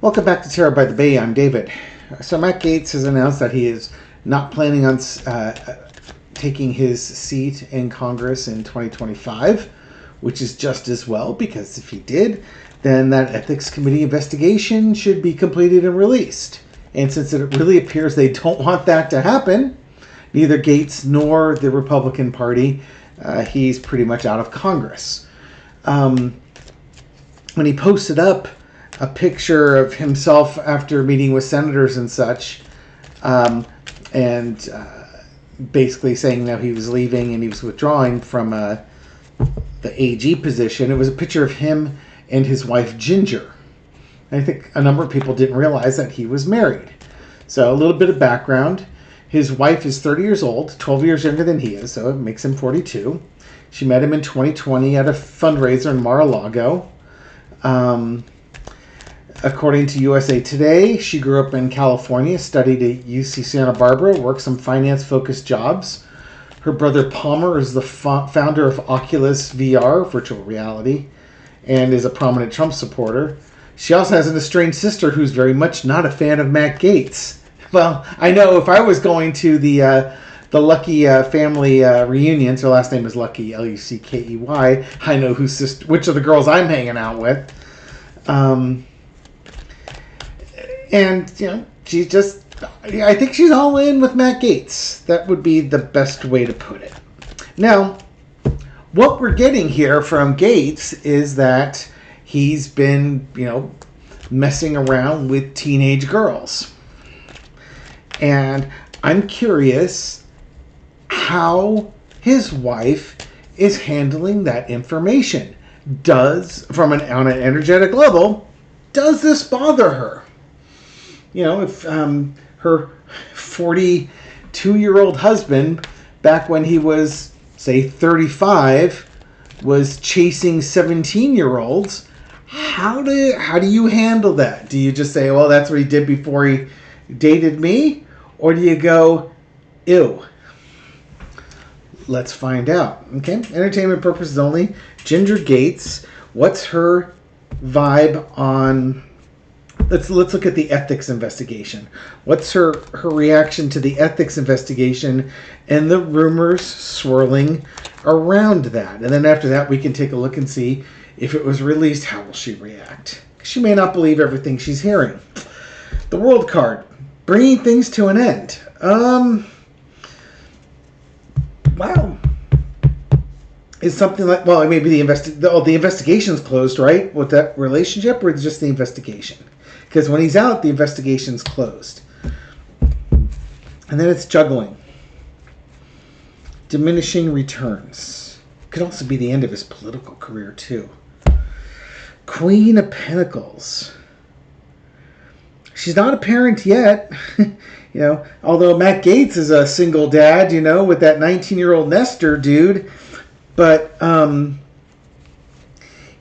Welcome back to Terror by the Bay. I'm David. So Matt Gaetz has announced that he is not planning on taking his seat in Congress in 2025, which is just as well, because if he did, then that Ethics Committee investigation should be completed and released. And since it really appears they don't want that to happen, neither Gaetz nor the Republican Party, he's pretty much out of Congress. When he posted up a picture of himself after meeting with senators and such, and basically saying that he was leaving and he was withdrawing from the AG position. It was a picture of him and his wife Ginger. And I think a number of people didn't realize that he was married. So a little bit of background. His wife is 30 years old, 12 years younger than he is, so it makes him 42. She met him in 2020 at a fundraiser in Mar-a-Lago. According to USA Today, she grew up in California, studied at UC Santa Barbara, worked some finance-focused jobs. Her brother Palmer is the founder of Oculus VR, virtual reality, and is a prominent Trump supporter. She also has an estranged sister who's very much not a fan of Matt Gaetz. Well, I know if I was going to the Lucky family reunions, her last name is Lucky, Luckey, I know which of the girls I'm hanging out with. And, you know, she's just, I think she's all in with Matt Gaetz. That would be the best way to put it. Now, what we're getting here from Gaetz is that he's been, messing around with teenage girls. And I'm curious how his wife is handling that information. On an energetic level, does this bother her? If her 42-year-old husband, back when he was, say, 35, was chasing 17-year-olds, how do you handle that? Do you just say, well, that's what he did before he dated me? Or do you go, ew? Let's find out. Okay, entertainment purposes only. Ginger Gaetz, what's her vibe on... Let's look at the ethics investigation. What's her reaction to the ethics investigation and the rumors swirling around that? And then after that, we can take a look and see if it was released, how will she react? She may not believe everything she's hearing. The world card, bringing things to an end. Wow. Is something like, well, maybe the investigation's closed, right? With that relationship, or just the investigation? Because when he's out, the investigation's closed. And then it's juggling. Diminishing returns. Could also be the end of his political career, too. Queen of Pentacles. She's not a parent yet. Although Matt Gaetz is a single dad, with that 19-year-old Nestor dude. But,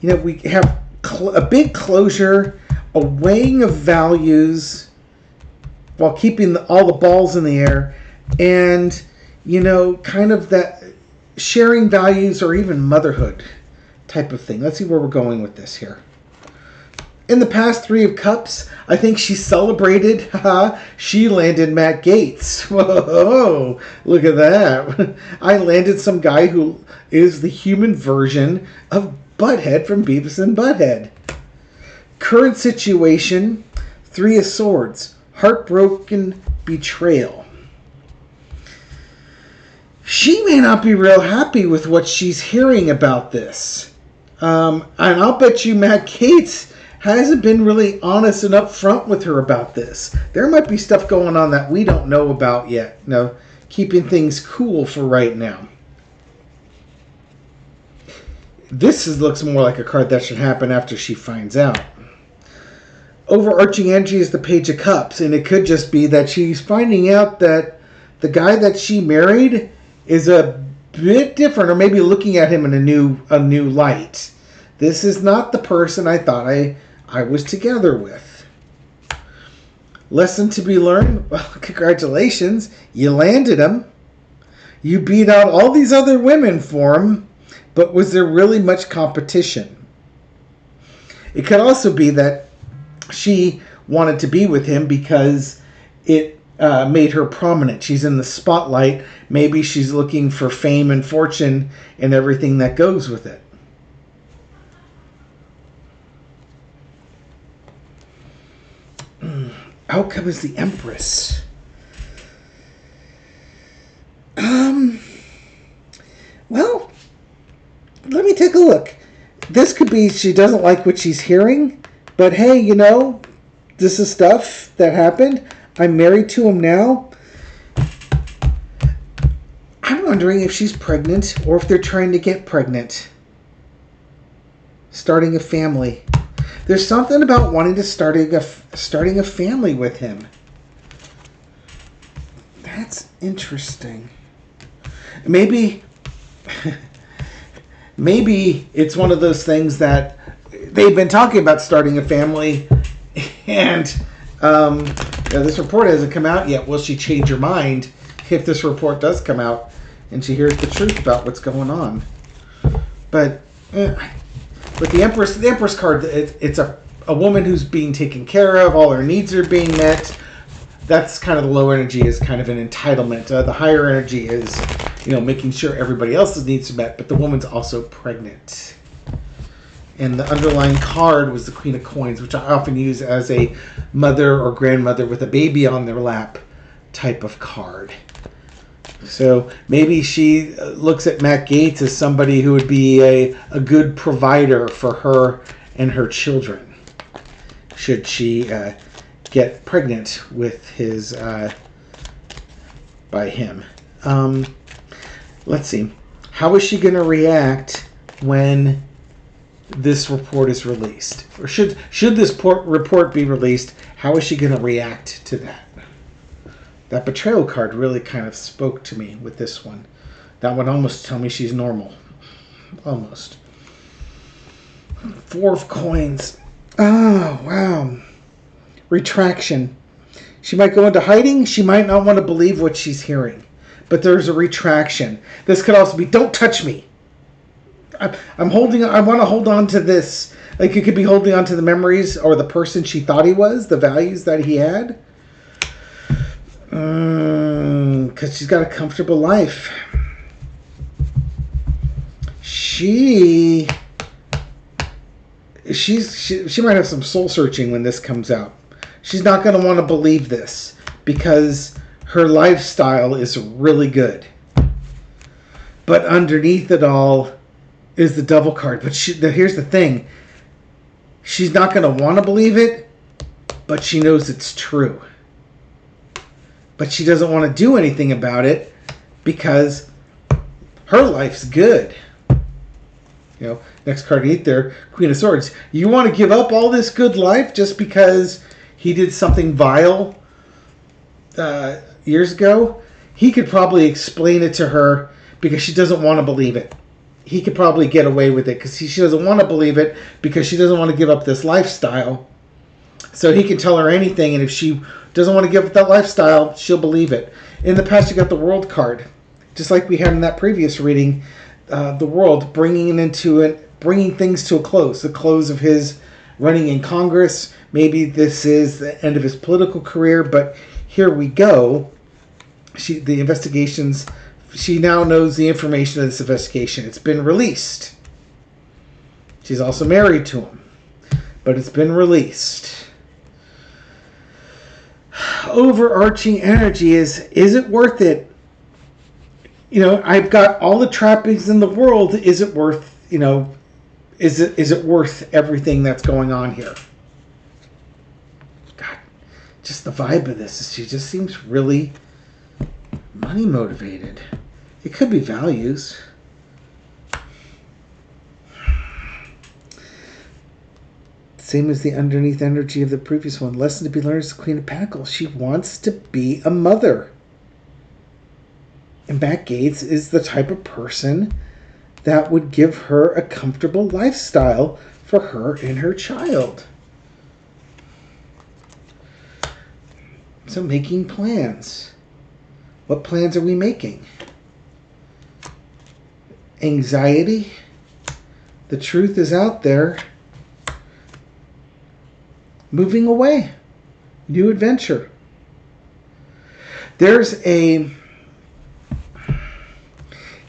we have a big closure, a weighing of values while keeping all the balls in the air, and, kind of that sharing values or even motherhood type of thing. Let's see where we're going with this here. In the past 3 of Cups, I think she celebrated. She landed Matt Gaetz. Whoa, look at that. I landed some guy who is the human version of Butthead from Beavis and Butthead. Current situation, 3 of Swords. Heartbroken betrayal. She may not be real happy with what she's hearing about this. And I'll bet you Matt Gaetz hasn't been really honest and upfront with her about this. There might be stuff going on that we don't know about yet. Keeping things cool for right now. This looks more like a card that should happen after she finds out. Overarching energy is the Page of Cups, and it could just be that she's finding out that the guy that she married is a bit different, or maybe looking at him in a new light. This is not the person I thought I was together with. Lesson to be learned? Well, congratulations. You landed him. You beat out all these other women for him, but was there really much competition? It could also be that she wanted to be with him because it made her prominent. She's in the spotlight. Maybe she's looking for fame and fortune and everything that goes with it. Outcome is the Empress. Well, let me take a look. This could be she doesn't like what she's hearing, but hey, this is stuff that happened. I'm married to him now. I'm wondering if she's pregnant or if they're trying to get pregnant. Starting a family. There's something about wanting to starting a family with him. That's interesting. Maybe it's one of those things that they've been talking about starting a family, and this report hasn't come out yet. Will she change her mind if this report does come out and she hears the truth about what's going on? But with the Empress card, it's a woman who's being taken care of. All her needs are being met. That's kind of the low energy is kind of an entitlement. The higher energy is, making sure everybody else's needs are met, but the woman's also pregnant. And the underlying card was the Queen of Coins, which I often use as a mother or grandmother with a baby on their lap type of card. So maybe she looks at Matt Gaetz as somebody who would be a good provider for her and her children, should she get pregnant with by him. Let's see. How is she going to react when this report is released? Or should this report be released, how is she going to react to that? That betrayal card really kind of spoke to me with this one. That would almost tell me she's normal. Almost. 4 of Coins. Oh, wow. Retraction. She might go into hiding. She might not want to believe what she's hearing. But there's a retraction. This could also be, don't touch me. I want to hold on to this. Like, you could be holding on to the memories or the person she thought he was, the values that he had. Because she's got a comfortable life. She might have some soul searching when this comes out. She's not going to want to believe this because her lifestyle is really good. But underneath it all is the Devil card. But here's the thing. She's not going to want to believe it, but she knows it's true. But she doesn't want to do anything about it because her life's good. Next card underneath there, Queen of Swords. You want to give up all this good life just because he did something vile years ago? He could probably explain it to her because she doesn't want to believe it. He could probably get away with it because she doesn't want to believe it because she doesn't want to give up this lifestyle. So he can tell her anything, and if she doesn't want to give up that lifestyle, she'll believe it. In the past, you got the World card. Just like we had in that previous reading, the World bringing things to a close. The close of his running in Congress. Maybe this is the end of his political career, but here we go. The investigations, she now knows the information of this investigation. It's been released. She's also married to him, but it's been released. Overarching energy is it worth it? I've got all the trappings in the world. Is it worth, is it worth everything that's going on here? God, just the vibe of this. She just seems really money motivated. It could be values. Same as the underneath energy of the previous one. Lesson to be learned is the Queen of Pentacles. She wants to be a mother. And Matt Gaetz is the type of person that would give her a comfortable lifestyle for her and her child. So making plans. What plans are we making? Anxiety. The truth is out there. Moving away. New adventure. There's a...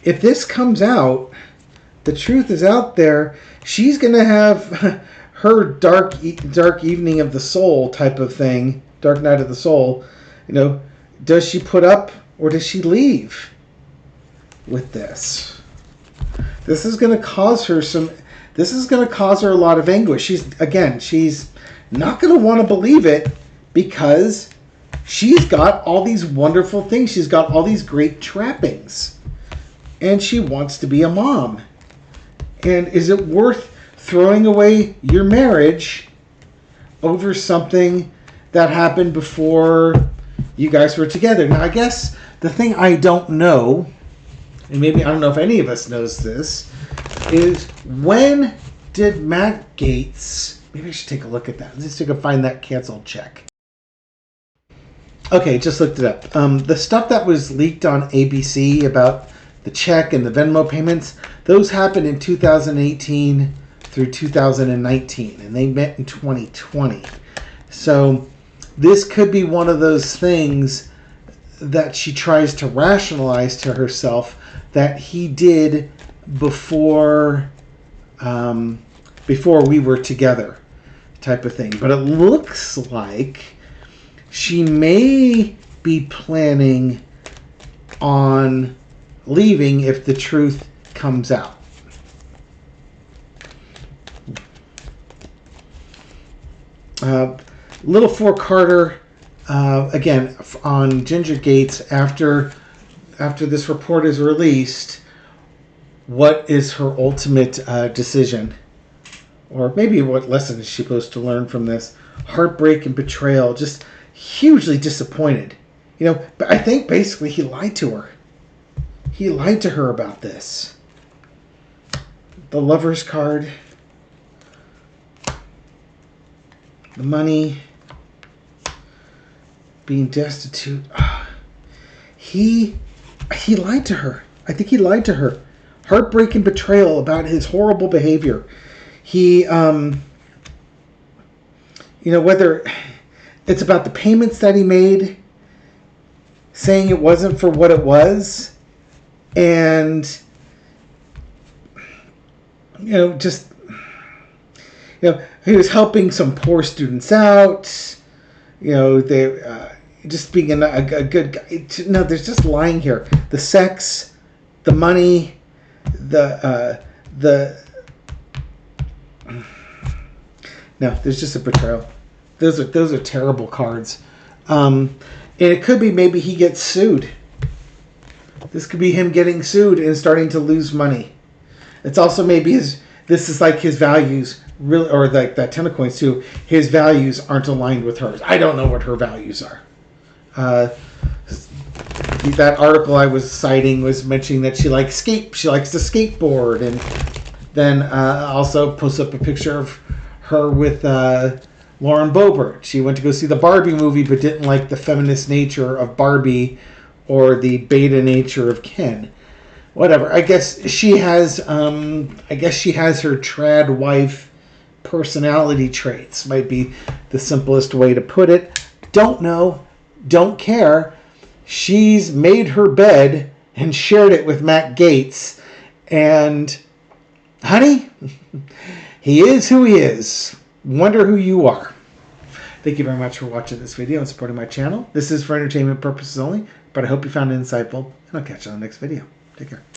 If this comes out, the truth is out there, she's going to have her dark evening of the soul type of thing, dark night of the soul. You know, does she put up or does she leave with this? This is going to cause her some... This is going to cause her a lot of anguish. She's not going to want to believe it because she's got all these wonderful things. She's got all these great trappings. And she wants to be a mom. And is it worth throwing away your marriage over something that happened before you guys were together? Now, I guess the thing I don't know, and maybe I don't know if any of us knows this, is when did Matt Gaetz... Maybe I should take a look at that. Let's see if I can find that canceled check. Okay, just looked it up. The stuff that was leaked on ABC about the check and the Venmo payments, those happened in 2018 through 2019, and they met in 2020. So this could be one of those things that she tries to rationalize to herself that he did before we were together, type of thing. But it looks like she may be planning on leaving if the truth comes out. Little Four Carter, again, on Ginger Gaetz, after this report is released, what is her ultimate decision? Or maybe what lesson is she supposed to learn from this? Heartbreak and betrayal, just hugely disappointed. You know, but I think basically he lied to her. He lied to her about this. The Lover's card. The money. Being destitute. He lied to her. I think he lied to her. Heartbreak and betrayal about his horrible behavior. He, you know, whether it's about the payments that he made, saying it wasn't for what it was, and, you know, just, you know, he was helping some poor students out, you know, they, just being a good guy. No, there's just lying here. The sex, the money, no, there's just a betrayal. Those are terrible cards. And it could be maybe he gets sued. This could be him getting sued and starting to lose money. It's also maybe this is like his values, really, or like that 10 of coins too. His values aren't aligned with hers. I don't know what her values are. That article I was citing was mentioning that she likes to skateboard, and then also posts up a picture of her with Lauren Boebert. She went to go see the Barbie movie, but didn't like the feminist nature of Barbie or the beta nature of Ken. Whatever. I guess she has her trad wife personality traits. Might be the simplest way to put it. Don't know. Don't care. She's made her bed and shared it with Matt Gaetz. And, honey, he is who he is. Wonder who you are. Thank you very much for watching this video and supporting my channel. This is for entertainment purposes only, but I hope you found it insightful, and I'll catch you on the next video. Take care.